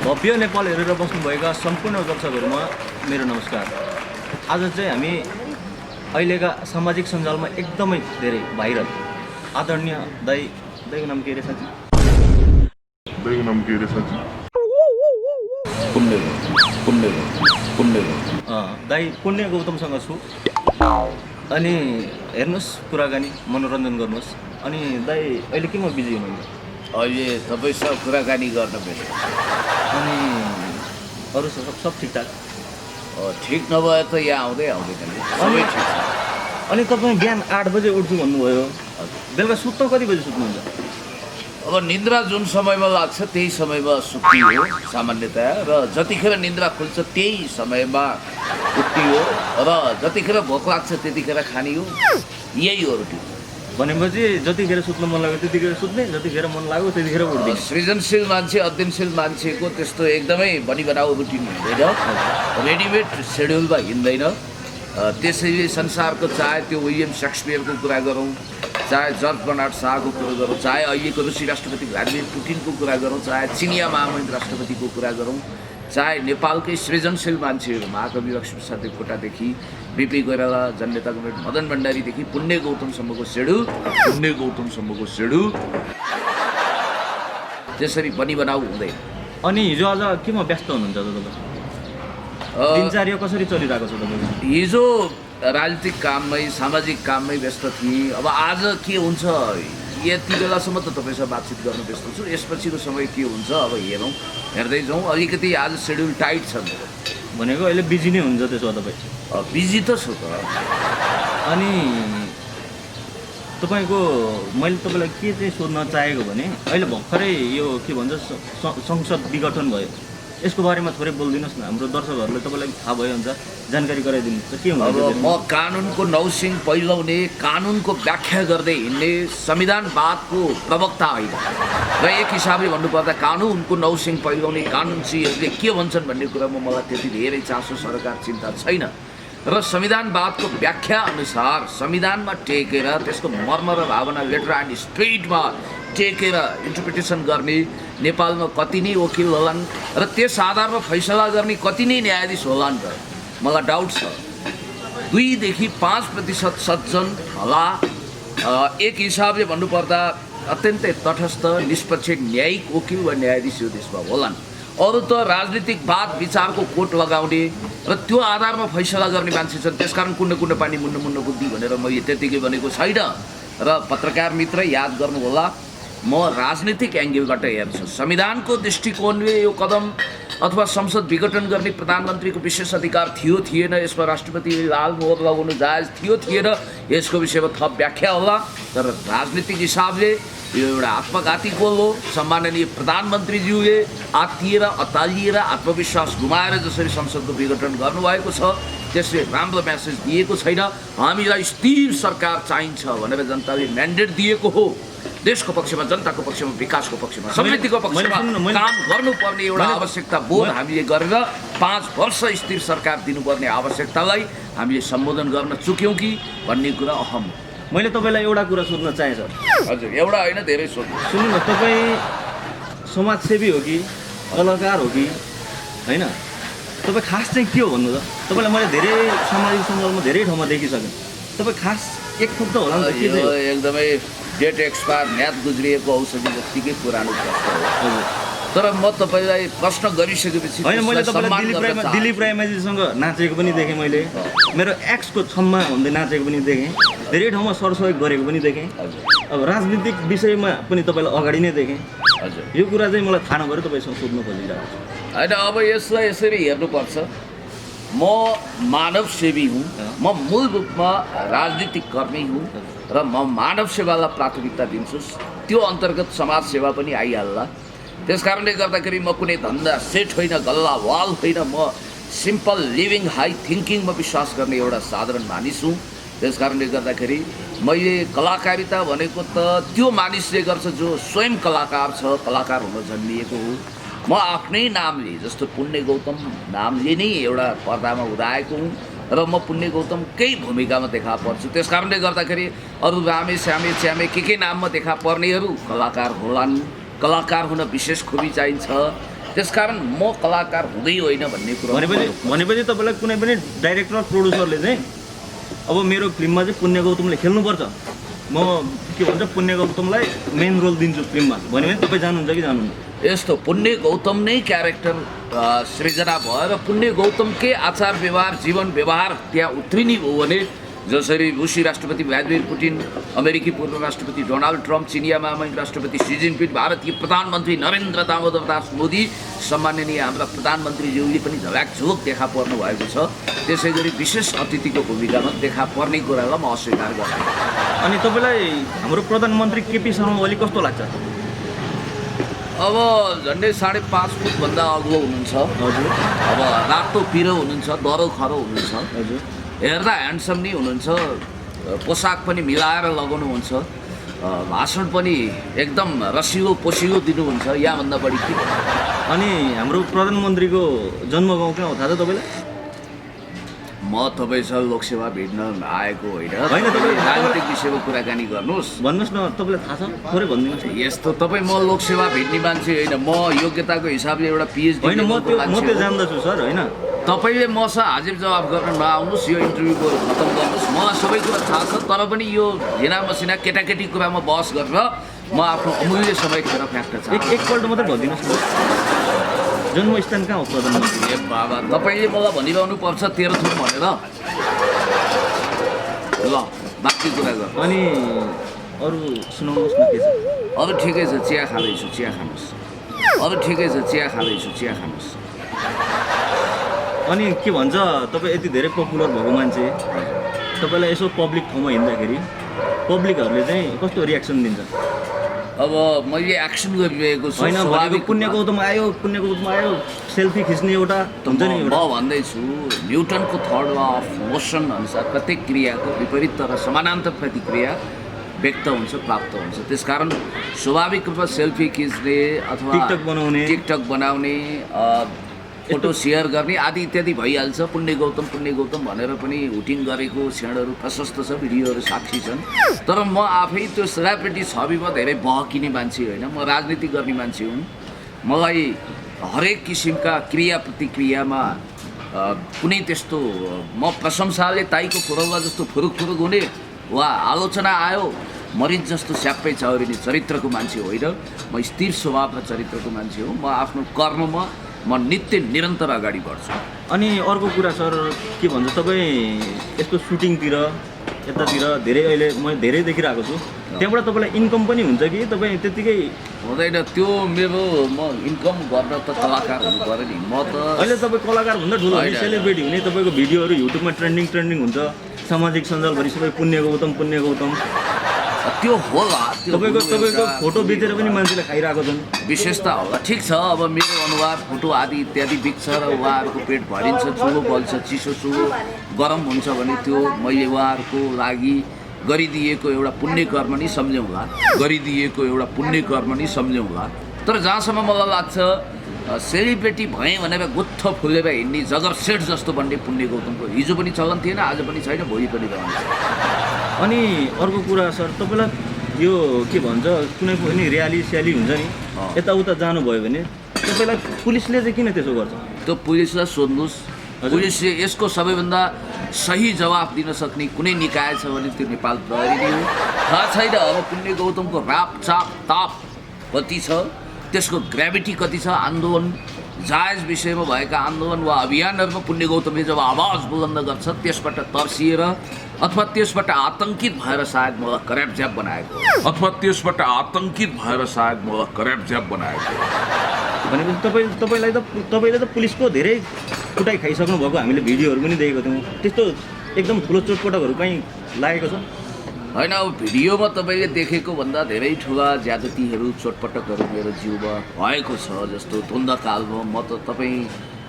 भव्य नेपाल हेरेर बस्नुभएका सम्पूर्ण दर्शकहरूमा मेरो नमस्कार। आज चाहिँ हामी अहिलेका सामाजिक सञ्जालमा एकदमै धेरै भाइरल आदरणीय दाईको नाम के रे साथी? दाईको नाम के रे साथी? दाई पुण्य गौतमसँग छु। अनि हेर्नुहोस्, कुराकानी मनोरञ्जन गर्नुहोस्। अनि दाई अहिले केमा बिजी हुनुहुन्छ? अहिले तपाईँसँग कुराकानी गर्न मिल्छ। अनि अरू सब ठिकठाक? ठिक नभए त यहाँ आउँदैन सबै ठिक छ। अनि तपाईँ बिहान 8 बजे उठ्छु भन्नुभयो, बेलुका सुत्न कति बजी सुत्नुहुन्छ? अब निन्द्रा जुन समयमा लाग्छ त्यही समयमा सुत्ने हो सामान्यतया, र जतिखेर निन्द्रा खुल्छ त्यही समयमा उठ्ने हो, र जतिखेर भोक लाग्छ त्यतिखेर खाने हो। यही हो रुटिन। भनेपछि जतिखेर सुत्न मन लाग्यो त्यतिखेर सुत्ने, जतिखेर मन लाग्यो त्यतिखेर उठ्ने। सृजनशील मान्छे, अध्ययनशील मान्छेको त्यस्तो एकदमै बनाऊ रुटिन हुँदैन, रेडिमेड सेड्युलमा हिँड्दैन। त्यसैले संसारको चाहे त्यो विलियम सेक्सपियरको कुरा गरौँ, चाहे जर्ज बर्नार्ड शाहको कुरा गरौँ, चाहे अहिलेको रुसी राष्ट्रपति भ्लादिमिर पुटिनको कुरा गरौँ, चाहे चिनिया महामहिम राष्ट्रपतिको कुरा गरौँ, चाहे नेपालकै सृजनशील मान्छेहरू महाकवि लक्ष्मीप्रसाद देवकोटादेखि बिपी कोइराला, जननेता कमरेड मदन भण्डारीदेखि पुण्य गौतमसम्मको सेड्युल त्यसरी बनाऊ हुँदैन। अनि हिजो आज केमा व्यस्त हुनुहुन्छ त तपाईँ? दिनचर्या कसरी चलिरहेको छ तपाईँको? हिजो राजनीतिक काममै, सामाजिक काममै व्यस्त थिएँ। अब आज के हुन्छ, यति बेलासम्म त तपाईँसँग बातचित गर्न व्यस्त छु। यसपछिको समय के हुन्छ अब हेर्दै जाउँ। अलिकति आज सेड्युल टाइट छ मेरो। भनेको अहिले बिजी नै हुन्छ त्यसो भए तपाईँ? बिजी त छु त। अनि तपाईँको मैले तपाईँलाई के चाहिँ सोध्न चाहेको भने, अहिले भर्खरै यो के भन्छ संसद विघटन भयो, यसको बारेमा थोरै बोलिदिनुहोस् न। हाम्रो दर्शकहरूलाई तपाईँलाई थाहा भयो हुन्छ, जानकारी गराइदिनुहोस् त के हुन्छ? अब म कानुनको नौसिङ पहिलाउने, कानुनको व्याख्या गर्दै हिँड्ने संविधानवादको प्रवक्ता होइन, र एक हिसाबले भन्नुपर्दा कानुनको नौसिङ पहिलाउने कानुनसीहरूले के भन्छन् भन्ने कुरामा मलाई त्यति धेरै चासो, सरकार चिन्ता छैन। र संविधानवादको व्याख्या अनुसार संविधानमा टेकेर त्यसको मर्म र भावना लेटर एन्ड स्पिरिटमा टेकेर इन्टरप्रिटेसन गर्ने नेपालमा कति नै वकिल होलान्, र त्यस आधारमा फैसला गर्ने कति नै न्यायाधीश होलान् त मलाई डाउट छ। 2 देखि 5% सज्जन होला। एक हिसाबले भन्नुपर्दा अत्यन्तै तटस्थ, निष्पक्ष, न्यायिक वकिल वा न्यायाधीश यो देशमा होलान्। अरू त राजनीतिक वाद विचारको कोट लगाउने र त्यो आधारमा फैसला गर्ने मान्छे छन्। त्यसकारण कुण्ड पानी मुन्न बुद्धि भनेर मैले त्यतिकै भनेको छैन। र पत्रकार मित्र याद गर्नु होला, म राजनीतिक एङ्गलबाट हेर्छु। संविधानको दृष्टिकोणले यो कदम अथवा संसद विघटन गर्ने प्रधानमन्त्रीको विशेष अधिकार थियो थिएन, यसमा राष्ट्रपतिले लाल मोहर लगाउनु जायज थियो थिएन, यसको विषयमा थप व्याख्या होला। तर राजनीतिक हिसाबले यो एउटा आत्मघाती गोल हो। सम्माननीय प्रधानमन्त्रीज्यूले आत्तिएर, अतालिएर, आत्मविश्वास गुमाएर जसरी संसदको विघटन गर्नुभएको छ, त्यसले राम्रो म्यासेज दिएको छैन। हामीलाई स्थिर सरकार चाहिन्छ भनेर जनताले म्यान्डेट दिएको हो। देशको पक्षमा, जनताको पक्षमा, विकासको पक्षमा, समृद्धिको पक्षमा काम गर्नुपर्ने एउटा आवश्यकता बोध हामीले गरेर 5 वर्ष स्थिर सरकार दिनुपर्ने आवश्यकतालाई हामीले सम्बोधन गर्न चुक्यौँ कि भन्ने कुरा अहम। मैले तपाईँलाई एउटा कुरा सोध्न चाहेँ सर। हजुर, एउटा होइन, धेरै सोध्नु। सुन्नु न, तपाईँ समाजसेवी हो कि कलाकार हो कि होइन? तपाईँ खास चाहिँ के हो भन्नु त? तपाईँलाई मैले धेरै सामाजिक सञ्जालमा धेरै ठाउँमा देखिसकेँ। तपाईँ खास एक थोक त होला नि त? के चाहिँ एकदमै डेट एक्सपायर, म्याद गुज्रिएको औषधि जत्तिकै पुरानो प्रश्न हो। तर म तपाईँलाई प्रश्न गरिसकेपछि होइन, मैले तपाईँलाई दिलीप रायमाझीसँग नाचेको पनि देखेँ, मैले मेरो एक्सको छम्मा भन्दै नाचेको पनि देखेँ, धेरै ठाउँमा सरसहयोग गरेको पनि देखेँ। अब राजनीतिक विषयमा पनि तपाईँलाई अगाडि नै देखेँ। हजुर, यो कुरा चाहिँ मलाई थाहा नभएर तपाईँसँग सोध्न खोजिरहेको छु। होइन, अब यसलाई यसरी हेर्नुपर्छ। म मानव सेवी हुँ, म मूल रूपमा राजनीतिक कर्मी हुँ, र म मानव सेवालाई प्राथमिकता दिन्छु। त्यो अन्तर्गत समाज सेवा पनि आइहाल्ला। त्यस कारणले गर्दाखेरि म कुनै धन्दा सेट होइन, गल्ला वाल होइन। म सिम्पल लिभिङ, हाई थिङ्किङमा विश्वास गर्ने एउटा साधारण मानिस हुँ। त्यस कारणले गर्दाखेरि मैले कलाकारिता भनेको त त्यो मानिसले गर्छ जो स्वयं कलाकार छ, कलाकार हुन जन्मिएको हो। म आफ्नै नामले, जस्तो पुण्य गौतम नामले नै एउटा पर्दामा उदाएको हुँ, र म पुण्य गौतमकै भूमिकामा देखा पर्छु। त्यस कारणले गर्दाखेरि अरू रामे श्यामे च्यामे के नाममा देखा पर्नेहरू कलाकार होलान्। कलाकार हुन विशेष खुबी चाहिन्छ। त्यसकारण म कलाकार हुँदै होइन भन्ने कुरा भनेपछि तपाईँलाई कुनै पनि डाइरेक्टर प्रोड्युसरले चाहिँ अब मेरो फिल्ममा चाहिँ पुण्य गौतमले खेल्नुपर्छ, म के भन्छ पुण्य गौतमलाई मेन रोल दिन्छु फिल्ममा भन्यो भने तपाईँ जानुहुन्छ कि जानुहुन्न? यस्तो पुण्य गौतम नै क्यारेक्टर सृजना भयो र पुण्य गौतमकै आचार व्यवहार जीवन व्यवहार त्यहाँ उत्रिने हो भने जसरी रुसी राष्ट्रपति भ्लादिमिर पुटिन, अमेरिकी पूर्व राष्ट्रपति डोनाल्ड ट्रम्प, चिनिया महामहिम राष्ट्रपति सी जिनपिङ, भारतीय प्रधानमन्त्री नरेन्द्र दामोदर दास मोदी, सम्माननीय हाम्रा प्रधानमन्त्रीज्यूले पनि झल्याकझोक देखा पर्नु भएको छ। त्यसै गरी विशेष अतिथिको भूमिकामा देखा पर्ने कुरालाई म अस्वीकार गर्छु। अनि तपाईँलाई हाम्रो प्रधानमन्त्री केपी शर्मा ओली कस्तो लाग्छ? अब झन्डै 5.5 फुटभन्दा अग्लो हुनुहुन्छ। हजुर। अब रातो पिरो हुनुहुन्छ, दरो खरो हुनुहुन्छ। हजुर। हेर्दा ह्यान्डसम नै हुनुहुन्छ, पोसाक पनि मिलाएर लगाउनुहुन्छ, भाषण पनि एकदम रसिलो पोसिलो दिनुहुन्छ, यहाँभन्दा बढी के? अनि हाम्रो प्रधानमन्त्रीको जन्मगाउँ कहाँ हो थाहा छ तपाईँलाई? म तपाईँसँग लोकसेवा भेट्न आएको होइन, होइन, तपाईँ राजनीतिक विषयमा कुराकानी गर्नुहोस्। भन्नुहोस् न, तपाईँलाई थाहा छ? थोरै भनिदिनुहोस्। यस्तो तपाईँ म लोकसेवा भेट्ने मान्छे होइन, म योग्यताको हिसाबले एउटा पिएचडी होइन, म त्यो जान्दछु सर। होइन, तपाईँले मसँग हाजिर जवाब गर्न नआउनुहोस्, यो इन्टरभ्यूको खत्तम गर्नुहोस्। मलाई सबै कुरा थाहा छ, तर पनि यो झिना मसिना केटाकेटी कुरामा बहस गरेर म आफ्नो अमूल्य समय खेर फ्याँक्न चाहन्छु। एकपल्ट मात्रै भनिदिनुहोस् न, जन्मस्थान कहाँ हो प्रधानमन्त्री? ए बाबा, तपाईँले मलाई भनिरहनु पर्छ 13 थुम भनेर। ल बाँकी कुरा गर। अनि अरू सुनाउनुहोस् न के छ? अरू ठिकै छ, चिया खाँदैछु, चिया खानुहोस्। अरू ठिकै छ, चिया खाँदैछु, चिया खानुहोस्। अनि के भन्छ, तपाईँ यति धेरै पपुलर भएको मान्छे, तपाईँलाई यसो पब्लिक ठाउँमा हिँड्दाखेरि पब्लिकहरूले चाहिँ कस्तो रियाक्सन दिन्छ? अब मैले एक्सन गरिरहेको छु। होइन, भनेको पुण्य गौतम आयो, पुण्य गौतम आयो, सेल्फी खिच्ने एउटा हुन्छ नि। म भन्दैछु न्युटनको थर्ड ल अफ मोसन अनुसार प्रत्येक क्रियाको विपरीत तर समानान्तर प्रतिक्रिया व्यक्त हुन्छ, प्राप्त हुन्छ। त्यसकारण स्वाभाविक रूपमा सेल्फी खिच्ने अथवा टिकटक बनाउने, फोटो सेयर गर्ने आदि इत्यादि भइहाल्छ। पुण्य गौतम भनेर पनि हुटिङ गरेको क्षणहरू प्रशस्त छ, भिडियोहरू साक्षी छन्। तर म आफै त्यो सेलिब्रिटी छविमा धेरै बहकिने मान्छे होइन, म राजनीति गर्ने मान्छे हुँ। मलाई हरेक किसिमका क्रिया प्रतिक्रियामा कुनै त्यस्तो म प्रशंसाले ताईको फुरौला जस्तो फुरुक हुने वा आलोचना आयो मरिच जस्तो स्याप्पै चौरिने चरित्रको मान्छे होइन। म स्थिर स्वभाव र चरित्रको मान्छे हो। म आफ्नो कर्ममा म नित्य निरन्तर अगाडि बढ्छु। अनि अर्को कुरा सर, के भन्छ, तपाईँ यस्तो सुटिङतिर यतातिर धेरै अहिले मैले धेरै देखिरहेको छु, त्यहाँबाट तपाईँलाई इन्कम पनि हुन्छ कि तपाईँ त्यत्तिकै? हुँदैन, त्यो मेरो म इन्कम गर्न त कलाकार हुनु पऱ्यो नि। म त अहिले तपाईँ कलाकार भन्दा ठुलो हुने, सेलिब्रेटी हुने, तपाईँको भिडियोहरू युट्युबमा ट्रेन्डिङ हुन्छ, सामाजिक सञ्जालभरि सबै पुण्य गौतम त्यो होला। तपाईँको फोटो बेचेर पनि मान्छेले खाइरहेको छन्, विशेषता होला। ठिक छ, अब मेरो अनुहार फोटो आदि इत्यादि बिक्छ र उहाँहरूको पेट भरिन्छ, चुलो बल्छ, चिसो चुलो गरम हुन्छ भने त्यो मैले उहाँहरूको लागि गरिदिएको एउटा पुण्य कर्म नै सम्झौँला। तर जहाँसम्म मलाई लाग्छ सेलिब्रेटी भएँ भनेर गुत्थ फुलेर हिँड्ने जगर सेठ जस्तो भन्ने पुण्य गौतमको हिजो पनि चलन थिएन, आज पनि छैन, भोलि पनि रहन्छ। अनि अर्को कुरा सर, तपाईँलाई यो के भन्छ, कुनै पनि र्याली स्याली हुन्छ नि, यताउता जानुभयो भने तपाईँलाई पुलिसले चाहिँ किन त्यसो गर्छ? त्यो पुलिसलाई सोध्नुहोस्। पुलिसले यसको सबैभन्दा सही जवाफ दिन सक्ने कुनै निकाय छ भने त्यो नेपाल प्रहरी नै हो। थाहा छैन अब पुण्य गौतमको राप चाप ताप कति छ, त्यसको ग्राभिटी कति छ। आन्दोलन जायज विषयमा भएका आन्दोलन वा अभियानहरूमा पुण्य गौतमले जब आवाज बुलन्द गर्छ, त्यसबाट तर्सिएर अथवा त्यसबाट आतंकित भएर सायद मलाई करैप ज्याप बनाएको भनेपछि तपाईँले त पुलिसको धेरै कुटाइ खाइसक्नु भएको हामीले भिडियोहरू पनि देखेको थियौँ। त्यस्तो एकदम ठुलो चोटपटकहरू कहीँ लागेको छ? होइन, अब भिडियोमा तपाईँले देखेको भन्दा धेरै ठुला ज्यादतीहरू चोटपटकहरू मेरो जिउमा भएको छ। जस्तो द्वन्द्वकालमा म त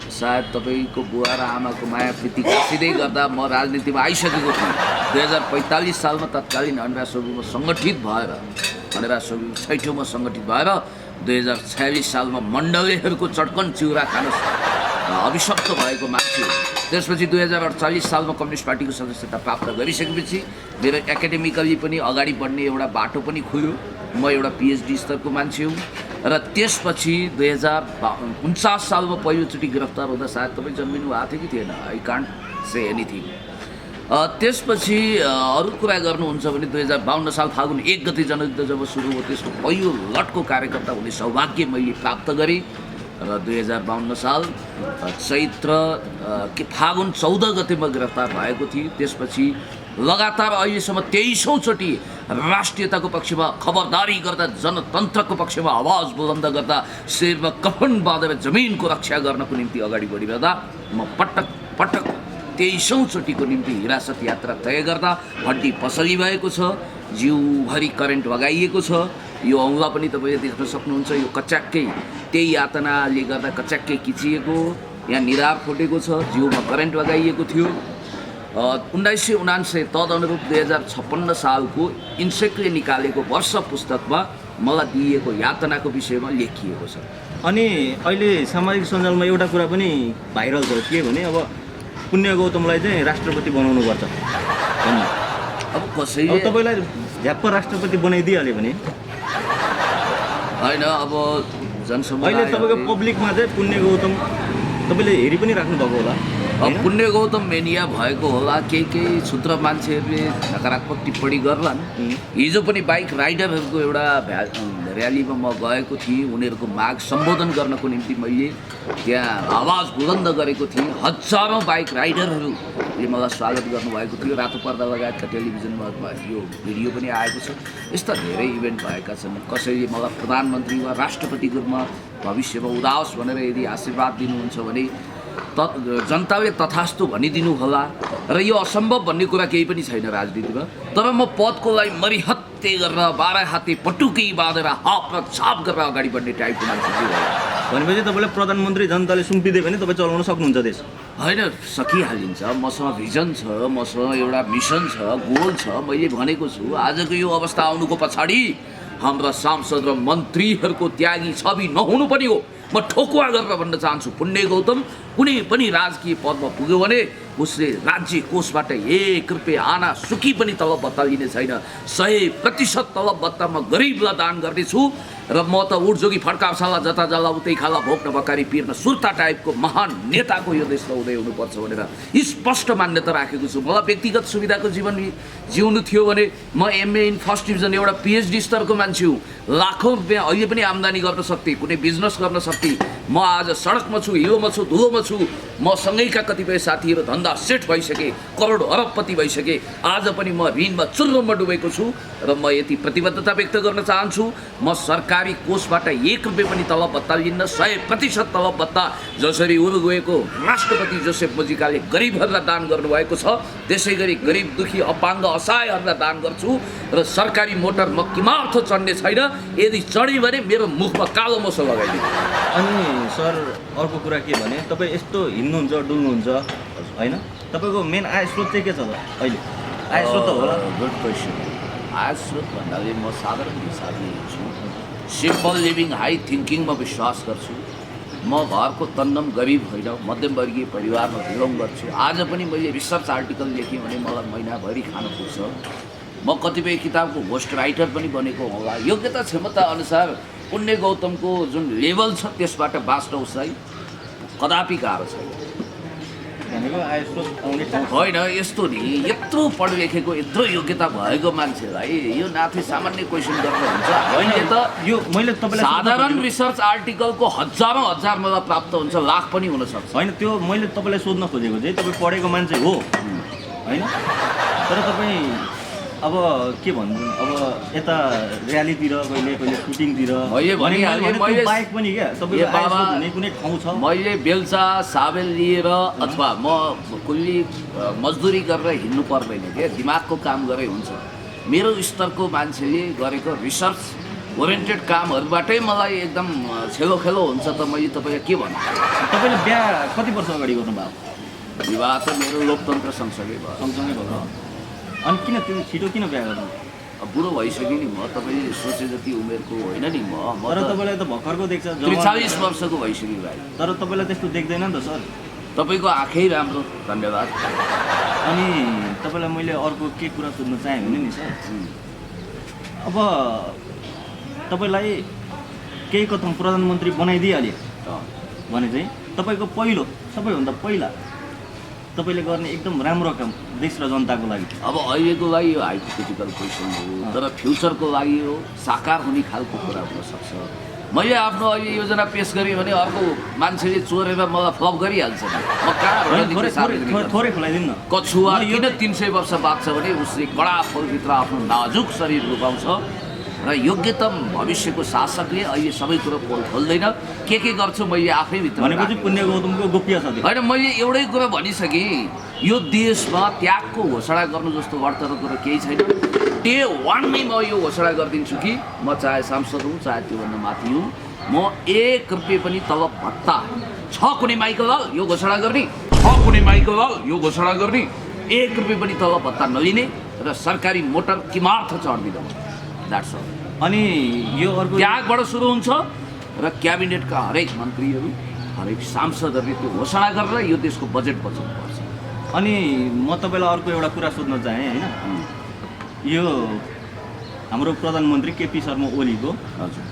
सायद तपाईँको बुवा र आमाको माया प्रीति कासिँदै गर्दा म राजनीतिमा आइसकेको थिएँ। 2045 सालमा तत्कालीन अनिरा सोबीमा सङ्गठित भएर 2046 सालमा मण्डलेहरूको चटकन चिउरा खान अभिशप्त भएको मान्छे हो। त्यसपछि 2048 सालमा कम्युनिस्ट पार्टीको सदस्यता प्राप्त गरिसकेपछि मेरो एकाडेमिकली पनि अगाडि बढ्ने एउटा बाटो पनि खुल्यो। म एउटा पिएचडी स्तरको मान्छे हुँ। र त्यसपछि 2049 सालमा पहिलोचोटि गिरफ्तार हुँदा सायद तपाईँ जन्मिनु भएको थियो कि थिएन, आई कान्ट से एनिथिङ। त्यसपछि अरू कुरा गर्नुहुन्छ भने 2052 साल फागुन 1 गते जनयुद्ध जब सुरु भयो त्यसको पहिलो लटको कार्यकर्ता हुने सौभाग्य मैले प्राप्त गरेँ र 2052 साल चैत्र फागुन 14 गते म गिरफ्तार भएको थिएँ। त्यसपछि लगातार अहिलेसम्म 23औं चोटि राष्ट्रियताको पक्षमा खबरदारी गर्दा, जनतन्त्रको पक्षमा आवाज बुलन्द गर्दा, शिरमा कफन बाँधेर जमिनको रक्षा गर्नको निम्ति अगाडि बढिरहँदा म पटक पटक 23औं चोटिको निम्ति हिरासत यात्रा तय गर्दा हड्डी पसली भएको छ, जिउभरि करेन्ट लगाइएको छ। यो औँला पनि तपाईँले देख्न सक्नुहुन्छ, यो कच्याक्कै त्यही यातनाले गर्दा कच्याक्कै किचिएको, यहाँ निधार फुटेको छ, जिउमा करेन्ट लगाइएको थियो। 1979 तदनुरूप 2056 सालको इन्सेकले निकालेको वर्ष पुस्तकमा मलाई दिएको यातनाको विषयमा लेखिएको छ। अनि अहिले सामाजिक सञ्जालमा एउटा कुरा पनि भाइरल छ, के भने अब पुण्य गौतमलाई चाहिँ राष्ट्रपति बनाउनुपर्छ भन्ने। अब कसैले तपाईँलाई झ्याप्प राष्ट्रपति बनाइदिइहाल्यो भने होइन, अब जनसमुदाय अहिले तपाईँको पब्लिकमा चाहिँ पुण्य गौतम तपाईँले हेरि पनि राख्नु भएको होला। पुण्य गौतम मेनिया भएको होला, केही क्षुद्र मान्छेहरूले नकारात्मक टिप्पणी गर्लान्। हिजो पनि बाइक राइडरहरूको एउटा र्यालीमा म गएको थिएँ, उनीहरूको माग सम्बोधन गर्नको निम्ति मैले त्यहाँ आवाज बुलन्द गरेको थिएँ। हजारौँ बाइक राइडरहरूले मलाई स्वागत गर्नुभएको थियो। रातो पर्दा लगायतका टेलिभिजनमा यो भिडियो पनि आएको छ। यस्ता धेरै इभेन्ट भएका छन्। कसैले मलाई प्रधानमन्त्री वा राष्ट्रपतिको रूपमा भविष्यमा उदाओस् भनेर यदि आशीर्वाद दिनुहुन्छ भने जनताले तथास्तु भनिदिनु होला। र यो असम्भव भन्ने कुरा केही पनि छैन राजनीतिमा। तर म पदको लागि मरिहत्ते गरेर 12 हाते पटुकी बाँधेर हाप र छाप गरेर अगाडि बढ्ने टाइपको मान्छे भनेपछि तपाईँलाई प्रधानमन्त्री जनताले सुम्पिदियो भने तपाईँ चलाउन सक्नुहुन्छ देश? होइन, सकिहालिन्छ। मसँग भिजन छ, मसँग एउटा मिसन छ, गोल छ। मैले भनेको छु आजको यो अवस्था आउनुको पछाडि हाम्रा सांसद र मन्त्रीहरूको त्यागी छवि नहुनु पनि हो। म ठोकुवा गरेर भन्न चाहन्छु, पुण्य गौतम कुनै पनि राजकीय पदमा पुग्यो भने उसले राज्य कोषबाट 1 रुपियाँ आना सुकी पनि तलब भत्ता लिने छैन। 100% तलब भत्ता म गरिबलाई दान गर्नेछु। र म त उडजोगी फड्कावसाला जता जाला उतै खाला भोक्न बकारी पिर्न सुर्ता टाइपको महान नेताको यो देशमा उदय हुनुपर्छ भनेर स्पष्ट मान्यता राखेको छु। मलाई व्यक्तिगत सुविधाको जीवन जिउनु थियो भने म MA इन फर्स्ट डिभिजन एउटा PhD स्तरको मान्छे हुँ। लाखौँ रुपियाँ अहिले पनि आम्दानी गर्न सक्थेँ, कुनै बिजनेस गर्न सक्थेँ। म आज सडकमा छु, हिलोमा छु, धुलोमा छु। म सँगैका कतिपय साथीहरू धन्दा सेट भइसके, करोड अरबपति भइसके। आज पनि म ऋणमा चुर्लममा डुबेको छु र म यति प्रतिबद्धता व्यक्त गर्न चाहन्छु। म सरकारी कोषबाट 1 रुपियाँ पनि तलब भत्ता लिन्न। 100% तलब भत्ता जसरी उरुग्वेको राष्ट्रपति जोसेफ मुजिकाले गरिबहरूलाई दान गर्नुभएको छ, त्यसै गरी गरिब दुखी अपाङ्ग असहायहरूलाई दान गर्छु। र सरकारी मोटर म किमार्थ चढ्ने छैन। यदि चढेँ भने मेरो मुखमा कालो मोसो लगाइदिनु। अनि सर अर्को कुरा के भने तपाईँ यस्तो हिँड्नुहुन्छ डुल्नुहुन्छ होइन, तपाईँको मेन आय स्रोत चाहिँ के छ त अहिले? आय स्रोत त होला। Good question. आय स्रोत भन्नाले म साधारण हिसाबले छु। सिम्पल लिभिङ हाई थिङ्किङमा विश्वास गर्छु। म घरको तन्नम गरिब होइन, मध्यमवर्गीय परिवारमा बिलोङ गर्छु। आज पनि मैले रिसर्च आर्टिकल लेखेँ भने मलाई महिनाभरि खान पुग्छ। म कतिपय किताबको घोस्ट राइटर पनि बनेको होला। योग्यता क्षमता अनुसार पुण्य गौतमको जुन लेभल छ त्यसबाट बाँच्न उसलाई कदापि गाह्रो छैन। भनेको आय स्रोत आउने ठाउँ होइन, यस्तो नि यत्रो पढ लेखेको यत्रो योग्यता भएको मान्छेलाई यो नाथे सामान्य क्वेसन गर्नुहुन्छ। होइन, त यो मैले तपाईँलाई साधारण रिसर्च आर्टिकलको हजारौँ हजार मलाई प्राप्त हुन्छ, लाख पनि हुनसक्छ। होइन, त्यो मैले तपाईँलाई सोध्न खोजेको चाहिँ तपाईँ पढेको मान्छे हो होइन, तर तपाईँ अब के भन्नु, अब यता र्यालीतिर कहिले कहिले सुटिङतिर बाइक पनि क्या तपाईँको कुनै ठाउँ छ? मैले बेल्चा साबेल लिएर अथवा म कुल्ली मजदुरी गरेर हिँड्नु पर्दैन क्या, दिमागको काम गरे हुन्छ। मेरो स्तरको मान्छेले गरेको रिसर्च ओरिएन्टेड कामहरूबाटै मलाई एकदम छेलो खेलो हुन्छ। त मैले तपाईँलाई के भन्नु, तपाईँले बिहा कति वर्ष अगाडि गर्नुभएको? विवाह त मेरो लोकतन्त्र सँगसँगै भयो। सँगसँगै भयो। अनि किन त्यो छिटो किन बिहा गर्नु? बुढो भइसक्यो नि म, तपाईँले सोचे जति उमेरको होइन नि म। तर तपाईँलाई त भर्खरको देख्छ, 43 वर्षको भइसक्यो भाइ। तर तपाईँलाई त्यस्तो देख्दैन नि त सर। तपाईँको आँखै राम्रो, धन्यवाद। अनि तपाईँलाई मैले अर्को के कुरा सोध्न चाहेँ भने नि सर, अब तपाईँलाई केही कथम प्रधानमन्त्री बनाइदिइहाल्यो भने चाहिँ तपाईँको पहिलो सबैभन्दा पहिला तपाईँले गर्ने एकदम राम्रो काम देश र जनताको लागि अब अहिलेको लागि यो हाइपोथेटिकल क्वेसन हो, तर फ्युचरको लागि यो साकार हुने खालको कुरा हुनसक्छ। मैले आफ्नो अहिले योजना पेस गरेँ भने अर्को मान्छेले चोरेर मलाई फ्लप गरिहाल्छ नि। म कहाँ थोरै खुलाइदिनु न। कछुवा किन 300 वर्ष बाँच्छ भने उसले कडा फलभित्र आफ्नो नाजुक शरीर लुकाउँछ र योग्यतम भविष्यको शासकले अहिले सबै कुरो पोल खोल्दैन। के गर्छु मैले आफै भित्र भनेपछि पुण्य गौतमको गोप्य छ। होइन, मैले एउटै कुरा भनिसकेँ, यो देशमा त्यागको घोषणा गर्नु जस्तो वर्तमान कुरो केही छैन। डे 1 मै म यो घोषणा गरिदिन्छु कि म चाहे सांसद हुँ चाहे त्योभन्दा माथि हुँ, म 1 रुपियाँ पनि तलब भत्ता छ कुनै माइकल यो घोषणा गर्ने, छ कुनै माइकल यो घोषणा गर्ने, 1 रुपियाँ पनि तलब भत्ता नलिने र सरकारी मोटर किमार्थ चढ्दिन। That's all. अनि यो अर्को त्यागबाट सुरु हुन्छ र क्याबिनेटका हरेक मन्त्रीहरू हरेक सांसदहरूले त्यो घोषणा गरेर यो देशको बजेट बचाउनुपर्छ। अनि म तपाईँलाई अर्को एउटा कुरा सोध्न चाहेँ होइन, यो हाम्रो प्रधानमन्त्री केपी शर्मा ओलीको हजुर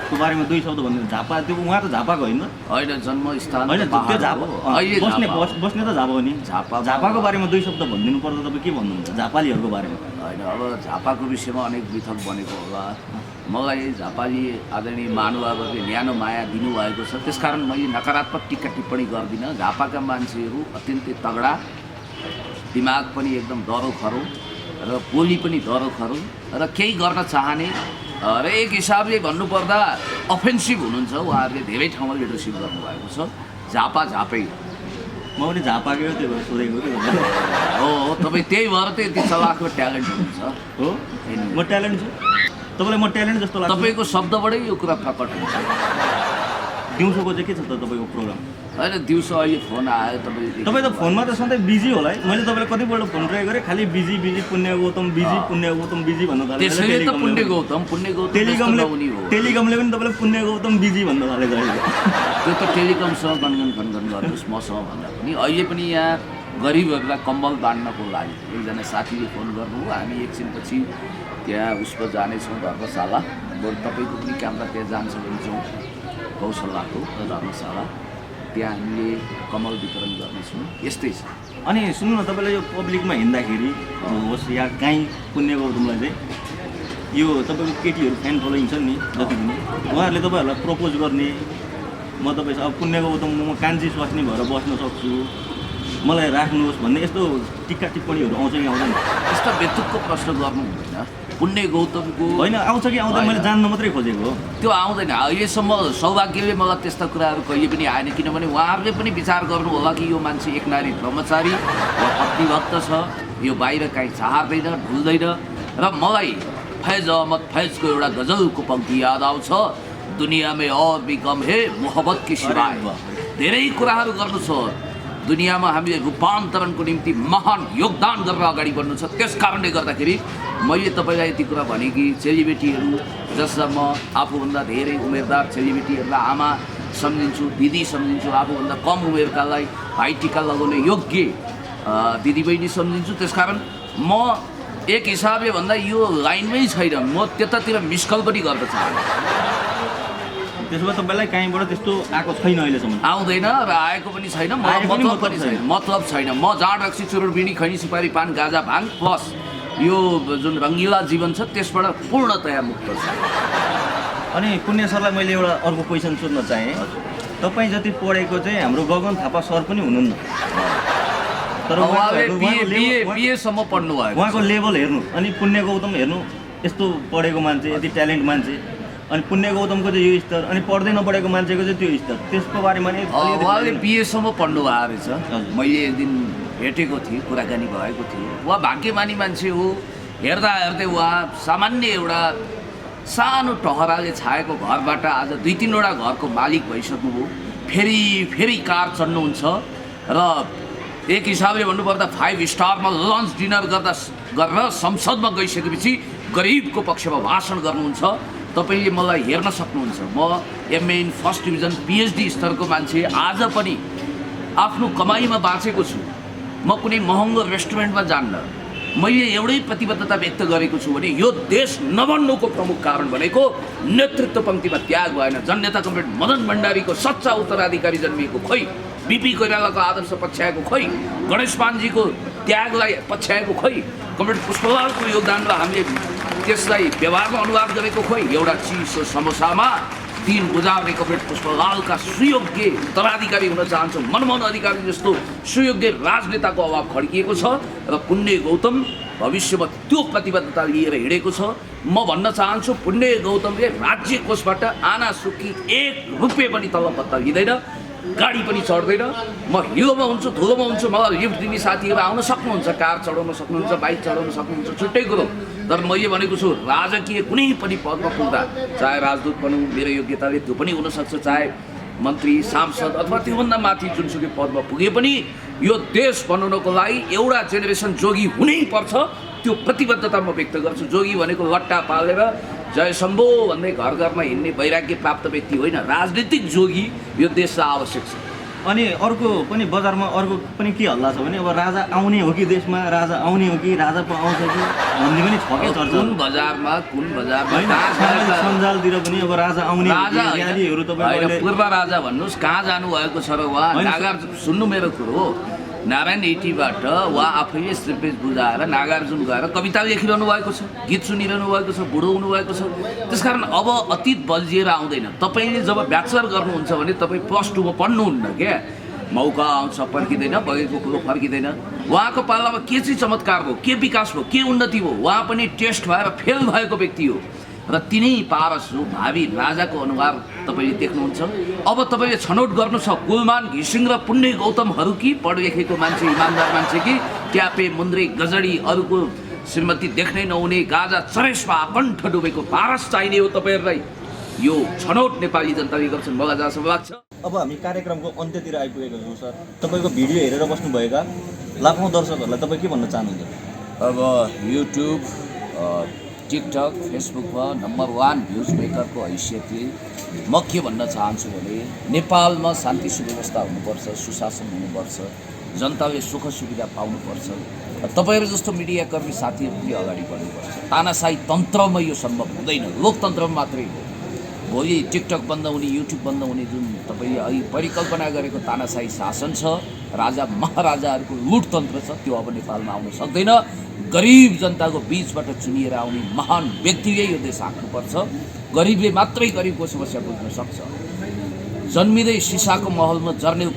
ठाउँको बारेमा 2 शब्द भन्नु। झापा त्यो उहाँ त झापाको होइन होइन, जन्मस्थान होइन त्यो झापा अहिले बस्ने त झापा हो नि। झापाको बारेमा 2 शब्द भनिदिनु पर्दा तपाईँ के भन्नुहुन्छ झापालीहरूको बारेमा? होइन, अब झापाको विषयमा अनेक मिथक बनेको होला। मलाई झापाली आदरणीय महानुभावहरूले न्यानो माया दिनुभएको छ, त्यसकारण मैले नकारात्मक टिक्का टिप्पणी गर्दिनँ। झापाका मान्छेहरू अत्यन्तै तगडा, दिमाग पनि एकदम दरो खरो र बोली पनि दरो खरो र केही गर्न चाहने र एक हिसाबले भन्नुपर्दा अफेन्सिभ हुनुहुन्छ। उहाँहरूले धेरै ठाउँमा लिडरसिप गर्नुभएको छ। झापा झापै म पनि झापाकै हो, त्यो भएर सोधेको कि हो। तपाईँ त्यही भएर त यति चलाकको ट्यालेन्ट हुनुहुन्छ हो। म ट्यालेन्ट छु तपाईँलाई, म ट्यालेन्ट जस्तो लाग्छ। तपाईँको शब्दबाटै यो कुरा प्रकट हुन्छ। दिउँसोको चाहिँ के छ त तपाईँको प्रोग्राम? होइन, दिउँसो अहिले फोन आयो तपाईँले। तपाईँ त फोनमा त सधैँ बिजी होला है। मैले तपाईँलाई कतिपल्ट फोन ट्राई गरेँ, खालि बिजी पुण्य गौतम बिजी भन्न थालेँ। त्यसैले त पुण्य गौतम टेलिकमले पनि तपाईँलाई पुण्य गौतम बिजी भन्न थालेको अहिले। त्यो त टेलिकमसँग खनगन गर्नुहोस्, मसँग भन्दा पनि। अहिले पनि यहाँ गरिबहरूलाई कम्बल बाँड्नको लागि एकजना साथीले फोन गर्नुभयो। हामी एकछिनपछि त्यहाँ उसमा जानेछौँ धर्मशाला। बरु तपाईँको पनि क्यामेरा त्यहाँ जान्छ भने जाउँ, गौशालाको धर्मशाला, त्यहाँ हामीले कमल वितरण गर्नेछौँ। यस्तै छ। अनि सुन्नु न, तपाईँलाई यो पब्लिकमा हिँड्दाखेरि होस् या काहीँ पुण्य गौतमलाई चाहिँ यो तपाईँको केटीहरू फ्यान फलोइङ छ नि जति पनि, उहाँहरूले तपाईँहरूलाई प्रपोज गर्ने, म तपाईँ अब पुण्य गौतम म कान्छी स्वास्नी भएर बस्न सक्छु, मलाई राख्नुहोस् भन्ने यस्तो टिक्का टिप्पणीहरू आउँछ कि आउँदैन? यस्तो बेतुकको प्रश्न गर्नु हुँदैन। पुण्य गौतमको होइन आउँछ कि आउँदैन, मैले जान्न मात्रै खोजेको हो। त्यो आउँदैन। अहिलेसम्म सौभाग्यले मलाई त्यस्ता कुराहरू कहिले पनि आएन, किनभने उहाँहरूले पनि विचार गर्नु होला कि यो मान्छे एक नारी ब्रह्मचारी वा पत्नीभक्त छ, यो बाहिर काहीँ चाहदैन, ढुल्दैन। र मलाई फैज अहमद फैजको एउटा गजलको पङ्क्ति याद आउँछ, दुनियाँमै और भी कम है मोहब्बत की सिवाय। धेरै कुराहरू गर्नु छ दुनियाँमा, हामीले रूपान्तरणको निम्ति महान योगदान गरेर अगाडि बढ्नु छ। त्यस कारणले गर्दाखेरि मैले तपाईँलाई यति कुरा भने कि चेलीबेटीहरू जसमा म आफूभन्दा धेरै उमेरदार चेलीबेटीहरूलाई आमा सम्झिन्छु, दिदी सम्झिन्छु, आफूभन्दा कम उमेरकालाई भाइ टिका लगाउने योग्य दिदीबहिनी सम्झिन्छु। त्यसकारण म एक हिसाबले भन्दा यो लाइनमै छैन, म त्यतातिर मिसकल पनि गर्न चाहन्छु। त्यसो भए तपाईँलाई कहीँबाट त्यस्तो आएको छैन अहिलेसम्म? आउँदैन र आएको पनि छैन, मतलब छैन। म जाँड रक्सी चुरोट बिडी खैनी सुपारी पान गाजा भाङ प्लस यो जुन रङ्गिला जीवन छ त्यसबाट पूर्णतया मुक्त छ। अनि पुण्य सरलाई मैले एउटा अर्को क्वेसन सोध्न चाहेँ। तपाईँ जति पढेको चाहिँ हाम्रो गगन थापा सर पनि हुनुहुन्न, तर बिएसम्म पढ्नु भयो। उहाँको लेभल हेर्नु, अनि पुण्य गौतम हेर्नु, यस्तो पढेको मान्छे, यति ट्यालेन्ट मान्छे, अनि पुण्य गौतमको चाहिँ यो स्तर, अनि पढ्दै नपढेको मान्छेको चाहिँ त्यो स्तर, त्यसको बारेमा नि उहाँले बिएसम्म पढ्नु भएको रहेछ। मैले एक दिन भेटेको थिएँ, कुराकानी भएको थियो। उहाँ भाग्यमानी मान्छे हो। हेर्दा हेर्दै उहाँ सामान्य एउटा सानो टहराले छाएको घरबाट आज 2-3वटा घरको मालिक भइसक्नुभयो। फेरि कार चढ्नुहुन्छ र एक हिसाबले भन्नुपर्दा 5 स्टारमा लन्च डिनर गरेर संसदमा गइसकेपछि गरिबको पक्षमा भाषण गर्नुहुन्छ। तपाईँले मलाई हेर्न सक्नुहुन्छ। म MA in first division PhD स्तरको मान्छे, आज पनि आफ्नो कमाइमा बाँचेको छु। म कुनै महँगो रेस्टुरेन्टमा जान्न, मैले एउटै प्रतिबद्धता व्यक्त गरेको छु भने यो देश नबन्नुको प्रमुख कारण भनेको नेतृत्व पङ्क्तिमा त्याग भएन। जननेता कमरेड मदन भण्डारीको सच्चा उत्तराधिकारी जन्मिएको खोइ, बिपी कोइरालाको आदर्श पछ्याएको खोइ, गणेश पानजीको त्यागलाई पछ्याएको खोइ, कमरेड पुष्पलालको योगदानलाई हामीले त्यसलाई व्यवहारमा अनुवाद गरेको खोइ। एउटा चिसो समोसामा दिन गुजार्ने कमरेड पुष्पलालका सुयोग्य उत्तराधिकारी हुन चाहन्छौँ। मनमोहन अधिकारी जस्तो सुयोग्य राजनेताको अभाव खड्किएको छ र पुण्य गौतम भविष्यमा त्यो प्रतिबद्धता लिएर हिँडेको छ। म भन्न चाहन्छु पुण्य गौतमले राज्य कोषबाट आना सुकी 1 रुपियाँ पनि तलबभत्ता लिँदैन, गाडी पनि चढ्दैन। म हिलोमा हुन्छु, धुलोमा हुन्छु, मलाई लिफ्ट दिने साथीहरू आउन सक्नुहुन्छ, कार चढाउन सक्नुहुन्छ, बाइक चढाउन सक्नुहुन्छ, छुट्टै कुरो। तर मैले भनेको छु राजकीय कुनै पनि पदमा पुग्दा, चाहे राजदूत भनौँ, मेरो योग्यताले त्यो पनि हुनसक्छ, चाहे मन्त्री सांसद अथवा त्योभन्दा माथि जुनसुकै पदमा पुगे पनि यो देश बनाउनको लागि एउटा जेनेरेसन जोगी हुनै पर्छ। त्यो प्रतिबद्धता म व्यक्त गर्छु। जोगी भनेको लट्टा पालेर जय शम्भो भन्दै घर घरमा हिँड्ने वैराग्य प्राप्त व्यक्ति होइन, राजनीतिक जोगी यो देशलाई आवश्यक छ। अनि अर्को पनि बजारमा अर्को पनि के हल्ला छ भने अब राजा आउने हो कि देशमा, राजा आउने हो कि राजा पो आउँछ कि भन्ने पनि छ के चर्चा। कुन बजारमा सामाजिक सञ्जालतिर पनि अब राजा आउने र्यालीहरू तपाईँ पूर्व राजा भन्नुहोस्, कहाँ जानुभएको छ र उहाँ नागार्जुन, सुन्नु मेरो कुरो, नारायण एटीबाट उहाँ आफैले श्रीपेज बुझाएर नागार्जुन गएर कविता लेखिरहनु भएको छ, गीत सुनिरहनु भएको छ, बुढो हुनुभएको छ। त्यसकारण अब अतीत बल्झिएर आउँदैन। तपाईँले जब ब्याचलर गर्नुहुन्छ भने तपाईँ +2 मा पढ्नुहुन्न क्या, मौका आउँछ फर्किँदैन, बगेको कुरो फर्किँदैन। उहाँको पालामा के चाहिँ चमत्कार भयो, के विकास भयो, के उन्नति भयो? उहाँ पनि टेस्ट भएर फेल भएको व्यक्ति हो र तिनै पारस हो भावी राजाको अनुहार तपाईँले देख्नुहुन्छ। अब तपाईँले छनौट गर्नु छ गुलमान घिसिङ र पुण्य गौतमहरू कि पढ लेखेको मान्छे, इमान्दार मान्छे कि ट्यापे मुन्द्रे गजडी अरूको श्रीमती देख्नै नहुने गाजा चरेसमा आकण्ठ डुबेको पारस चाहिने हो तपाईँहरूलाई। यो छनौट नेपाली जनताले गर्छन्, मलाई जहाँसम्म लाग्छ। अब हामी कार्यक्रमको अन्त्यतिर आइपुगेको छौँ सर। तपाईँको भिडियो हेरेर बस्नुभएका लाखौँ दर्शकहरूलाई तपाईँ के भन्न चाहनुहुन्छ? अब युट्युब, टिकटक, फेसबुकमा नम्बर 1 भ्युज मेकरको हैसियतले म के भन्न चाहन्छु भने नेपालमा शान्ति सुव्यवस्था हुनुपर्छ, सुशासन हुनुपर्छ, जनताले सुख सुविधा पाउनुपर्छ। तपाईँहरू जस्तो मिडियाकर्मी साथीहरू पनि अगाडि बढ्नुपर्छ। तानाशाही तन्त्रमा यो सम्भव हुँदैन, लोकतन्त्रमा मात्रै हो। भोलि टिकटक बन्द हुने, युट्युब बन्द हुने जुन तपाईँले अहिले परिकल्पना गरेको तानाशाही शासन छ, राजा महाराजाहरूको लुटतन्त्र छ, त्यो अब नेपालमा आउन सक्दैन। गरिब जनताको बीचबाट चुनिएर आउने महान व्यक्तिले यो देश हाँक्नुपर्छ। गरिबले मात्रै गरिबको समस्या बुझ्न सक्छ। जन्मिँदै सिसाको महलमा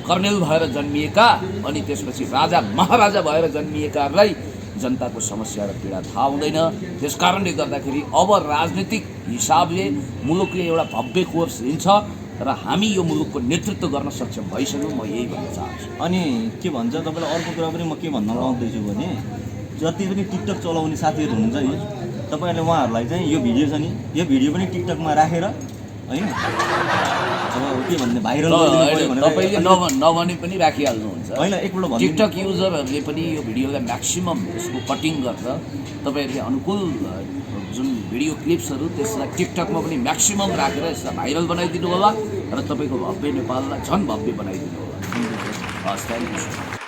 कर्नेल भएर जन्मिएका अनि त्यसपछि राजा महाराजा भएर जन्मिएकाहरूलाई जनताको समस्या र पीडा थाहा हुँदैन। त्यस कारणले गर्दाखेरि अब राजनीतिक हिसाबले मुलुकले एउटा भव्य कोर्स लिन्छ र हामी यो मुलुकको नेतृत्व गर्न सक्षम भइसक्यौँ। म यही भन्न चाहन्छु। अनि के भन्छ तपाईँलाई अर्को कुरा पनि म के भन्न लाउँदैछु भने जति पनि टिकटक चलाउने साथीहरू हुनुहुन्छ नि, तपाईँहरूले उहाँहरूलाई चाहिँ यो भिडियो छ नि, यो भिडियो पनि टिकटकमा राखेर होइन अब के भन्ने भाइरल तपाईँले नभने पनि राखिहाल्नुहुन्छ होइन। एकपल्ट टिकटक युजरहरूले पनि यो भिडियोलाई म्याक्सिमम यसको कटिङ गर्दा तपाईँहरूले अनुकूल जुन भिडियो क्लिप्सहरू त्यसलाई टिकटकमा पनि म्याक्सिमम राखेर यसलाई भाइरल बनाइदिनु होला र तपाईँको भव्य नेपाललाई झन् भव्य बनाइदिनु होला। हस्, थ्याङ्क यू।